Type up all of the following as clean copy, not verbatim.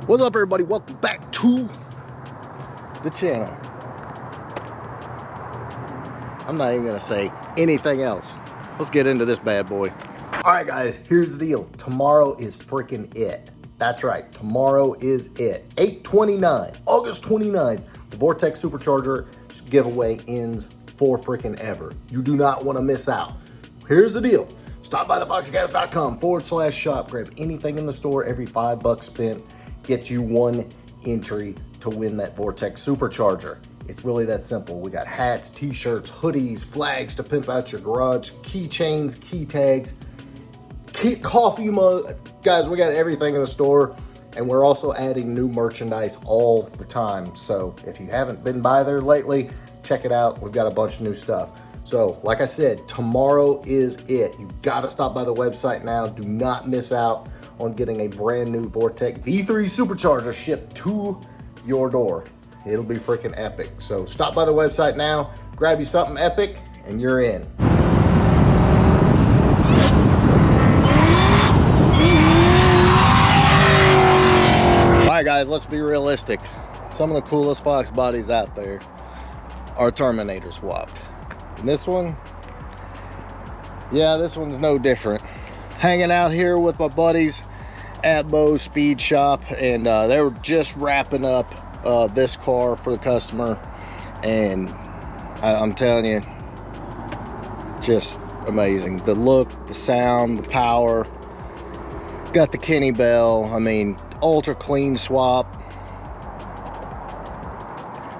What's up, everybody? Welcome back to the channel. I'm not even gonna say anything else. Let's get into this bad boy. All right, guys, here's the deal. Tomorrow is freaking it. That's right, tomorrow is it. 8/29, August 29th, the Vortech Supercharger giveaway ends for freaking ever. You do not want to miss out. Here's the deal. Stop by thefoxcast.com/shop, grab anything in the store. Every $5 spent gets you one entry to win that Vortex Supercharger. It's really that simple. We got hats, t-shirts, hoodies, flags to pimp out your garage, keychains, key tags, coffee mug. Guys, we got everything in the store, and we're also adding new merchandise all the time. So if you haven't been by there lately, check it out. We've got a bunch of new stuff. So like I said, tomorrow is it. You gotta stop by the website now. Do not miss out on getting a brand new Vortech V3 Supercharger shipped to your door. It'll be freaking epic. So stop by the website now, grab you something epic, and you're in. All right, guys, let's be realistic. Some of the coolest Foxbodies out there are Terminator swapped. And this one, yeah, this one's no different. Hanging out here with my buddies at Bo's Speed Shop, and they were just wrapping up this car for the customer, and I'm telling you, just amazing. The look, the sound, the power. Got the Kenne Bell. I mean, ultra clean swap.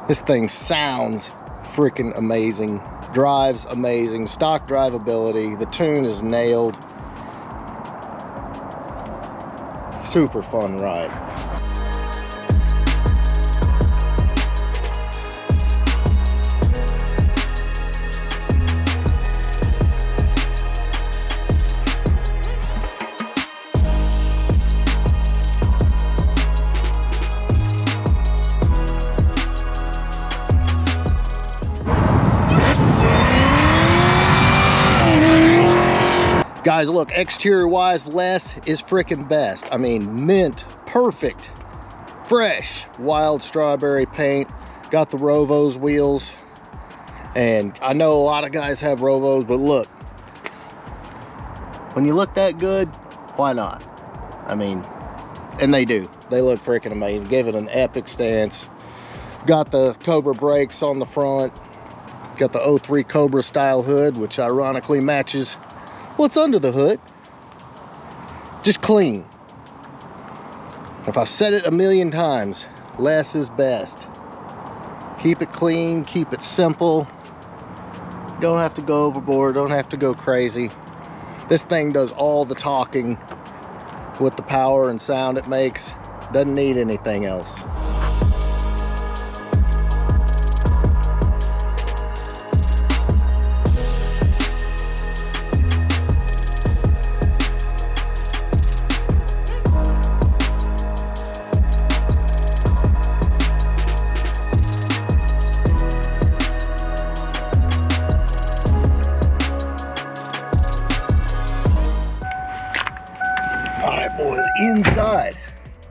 This thing sounds freaking amazing, drives amazing, stock drivability. The tune is nailed. Super fun ride. Guys, look, exterior wise, less is freaking best. I mean, mint, perfect, fresh, wild strawberry paint. Got the Rovos wheels. And I know a lot of guys have Rovos, but look, when you look that good, why not? I mean, and they do. They look freaking amazing. Give it an epic stance. Got the Cobra brakes on the front. Got the 03 Cobra style hood, which ironically matches what's under the hood. Just clean. If I said it a million times, less is best. Keep it clean, keep it simple. Don't have to go overboard, don't have to go crazy. This thing does all the talking with the power and sound it makes. Doesn't need anything else.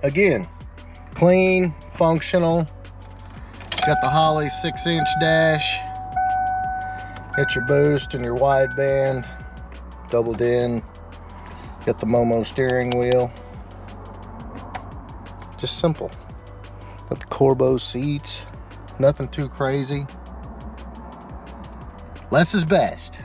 again, clean, functional. Got the Holley 6-inch dash. Got your boost and your wideband, doubled in. Got the Momo steering wheel. Just simple. Got the Corbeau seats. Nothing too crazy. Less is best.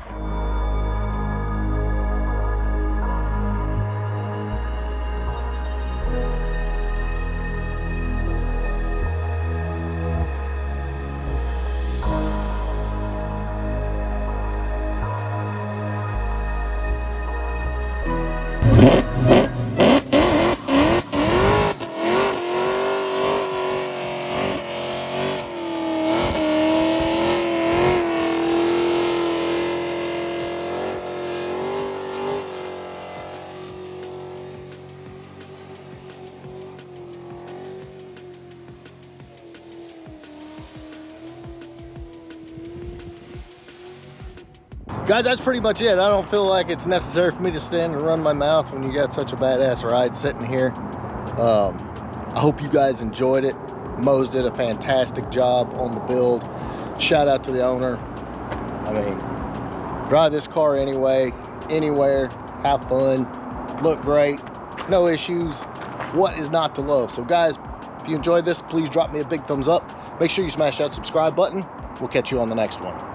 Guys, that's pretty much it. I don't feel like it's necessary for me to stand and run my mouth when you got such a badass ride sitting here. I hope you guys enjoyed it. Mo's did a fantastic job on the build. Shout out to the owner. I mean, drive this car anyway, anywhere, have fun, look great, no issues. What is not to love? So guys, if you enjoyed this, please drop me a big thumbs up. Make sure you smash that subscribe button. We'll catch you on the next one.